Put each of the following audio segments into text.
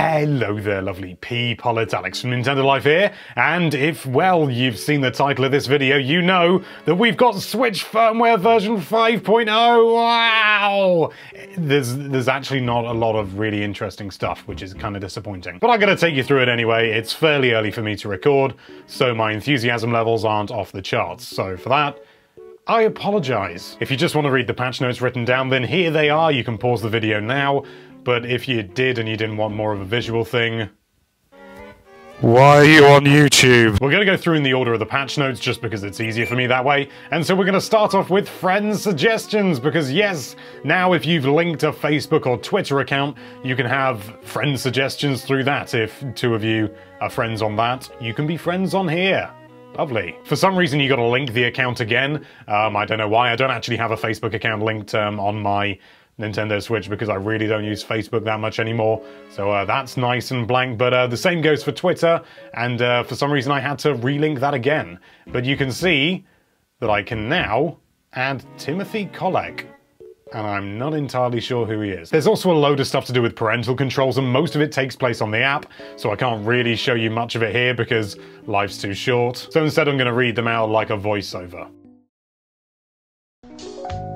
Hello there, lovely people, it's Alex from Nintendo Life here, and if, well, you've seen the title of this video, you know that we've got Switch firmware version 5.0, wow! There's actually not a lot of really interesting stuff, which is kind of disappointing. But I'm going to take you through it anyway. It's fairly early for me to record, so my enthusiasm levels aren't off the charts, so for that, I apologize. If you just want to read the patch notes written down, then here they are. You can pause the video now. But if you did and you didn't want more of a visual thing, why are you on YouTube? We're going to go through in the order of the patch notes just because it's easier for me that way. And so we're going to start off with friend suggestions because yes, now if you've linked a Facebook or Twitter account, you can have friend suggestions through that. If two of you are friends on that, you can be friends on here. Lovely. For some reason you got to link the account again. I don't know why. I don't actually have a Facebook account linked on my Nintendo Switch because I really don't use Facebook that much anymore, so that's nice and blank, but the same goes for Twitter, and for some reason I had to relink that again. But you can see that I can now add Timothy Kolek, and I'm not entirely sure who he is. There's also a load of stuff to do with parental controls, and most of it takes place on the app, so I can't really show you much of it here because life's too short. So instead I'm going to read them out like a voiceover.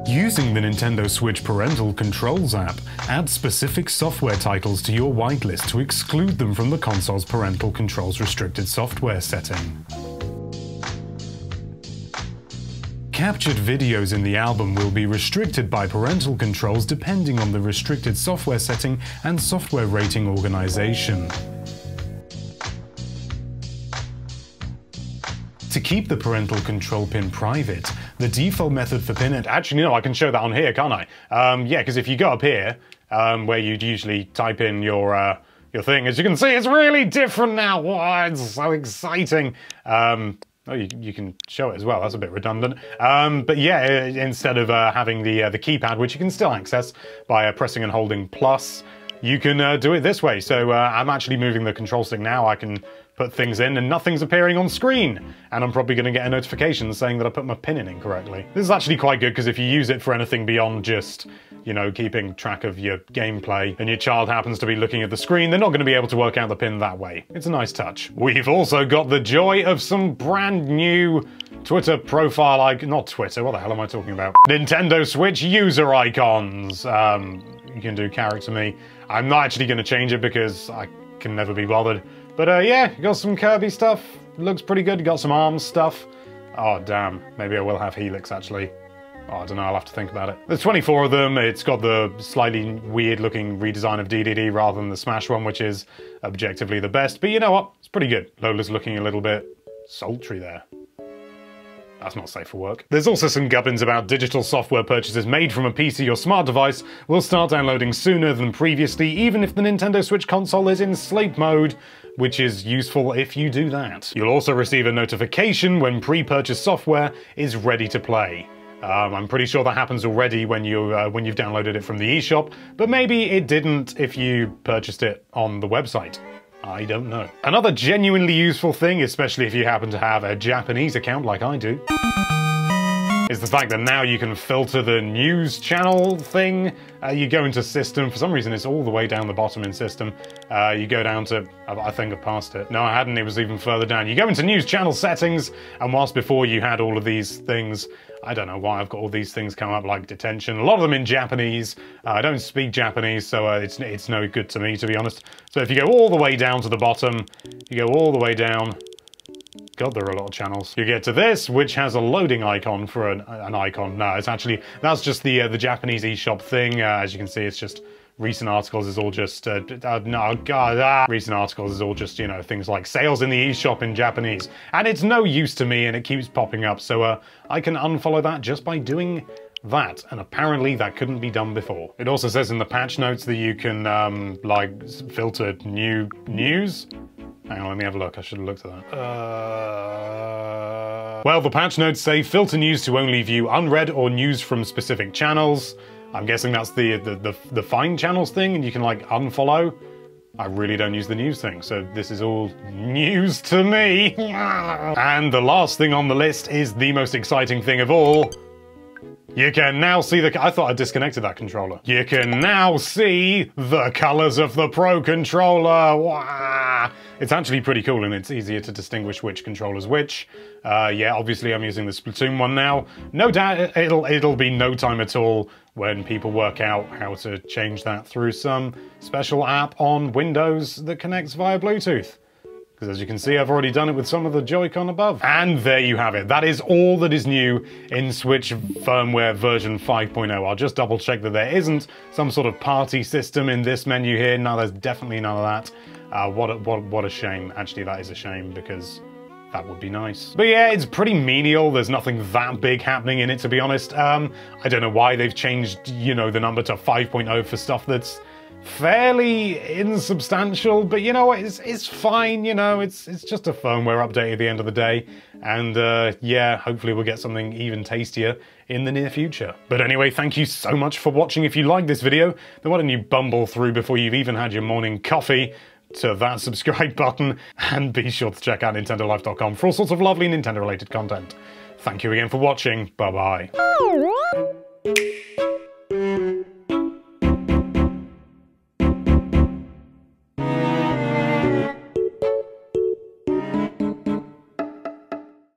Using the Nintendo Switch Parental Controls App, add specific software titles to your whitelist to exclude them from the console's parental controls restricted software setting. Captured videos in the album will be restricted by parental controls depending on the restricted software setting and software rating organization. To keep the parental control pin private, the default method for pin it. Actually, no, I can show that on here, can't I? Yeah, because if you go up here, where you'd usually type in your thing, as you can see, it's really different now. Wow, it's so exciting. Oh, you can show it as well. That's a bit redundant. But yeah, instead of having the keypad, which you can still access by pressing and holding plus, you can do it this way. So I'm actually moving the control stick now. I can put things in and nothing's appearing on screen. And I'm probably going to get a notification saying that I put my pin in incorrectly. This is actually quite good because if you use it for anything beyond just, you know, keeping track of your gameplay and your child happens to be looking at the screen, they're not going to be able to work out the pin that way. It's a nice touch. We've also got the joy of some brand new Twitter profile not Twitter, what the hell am I talking about? Nintendo Switch user icons. You can do character me. I'm not actually going to change it because I can never be bothered. But yeah, you got some Kirby stuff. Looks pretty good. You got some ARMS stuff. Oh, damn. Maybe I will have Helix, actually. Oh, I don't know. I'll have to think about it. There's 24 of them. It's got the slightly weird-looking redesign of DDD rather than the Smash one, which is objectively the best. But you know what? It's pretty good. Lola's looking a little bit sultry there. That's not safe for work. There's also some gubbins about digital software purchases made from a PC or smart device will start downloading sooner than previously, even if the Nintendo Switch console is in sleep mode, which is useful if you do that. You'll also receive a notification when pre-purchased software is ready to play. I'm pretty sure that happens already when you've downloaded it from the eShop, but maybe it didn't if you purchased it on the website. I don't know. Another genuinely useful thing, especially if you happen to have a Japanese account like I do, is the fact that now you can filter the news channel thing. You go into system, for some reason it's all the way down the bottom in system. You go down to, I think I've passed it. No, I hadn't, it was even further down. You go into news channel settings, and whilst before you had all of these things, I don't know why I've got all these things come up like detention, a lot of them in Japanese. I don't speak Japanese, so it's no good to me, to be honest. So if you go all the way down to the bottom, you go all the way down, God, there are a lot of channels. You get to this, which has a loading icon for an icon. No, it's actually, that's just the Japanese eShop thing. As you can see, it's just recent articles is all just, recent articles is all just, you know, things like sales in the eShop in Japanese. And it's no use to me and it keeps popping up. So I can unfollow that just by doing that, and apparently that couldn't be done before. It also says in the patch notes that you can, like, filter new news. Hang on, let me have a look. I should have looked at that. Well, the patch notes say filter news to only view unread or news from specific channels. I'm guessing that's the find channels thing, and you can, like, unfollow. I really don't use the news thing, so this is all news to me. And the last thing on the list is the most exciting thing of all. You can now see the... I thought I disconnected that controller. You can now see the colors of the Pro Controller. Wow. It's actually pretty cool, and it's easier to distinguish which controller's which. Yeah, obviously I'm using the Splatoon one now. No doubt it'll be no time at all when people work out how to change that through some special app on Windows that connects via Bluetooth. Because as you can see, I've already done it with some of the Joy-Con above. And there you have it. That is all that is new in Switch firmware version 5.0. I'll just double check that there isn't some sort of party system in this menu here. No, there's definitely none of that. What a shame. Actually, that is a shame because that would be nice. But yeah, it's pretty menial. There's nothing that big happening in it, to be honest. I don't know why they've changed, you know, the number to 5.0 for stuff that's fairly insubstantial, but you know what, it's fine, you know, it's just a firmware update at the end of the day, and yeah, hopefully we'll get something even tastier in the near future. But anyway, thank you so much for watching. If you like this video, then why don't you bumble through before you've even had your morning coffee to that subscribe button, and be sure to check out nintendolife.com for all sorts of lovely Nintendo related content. Thank you again for watching, bye bye.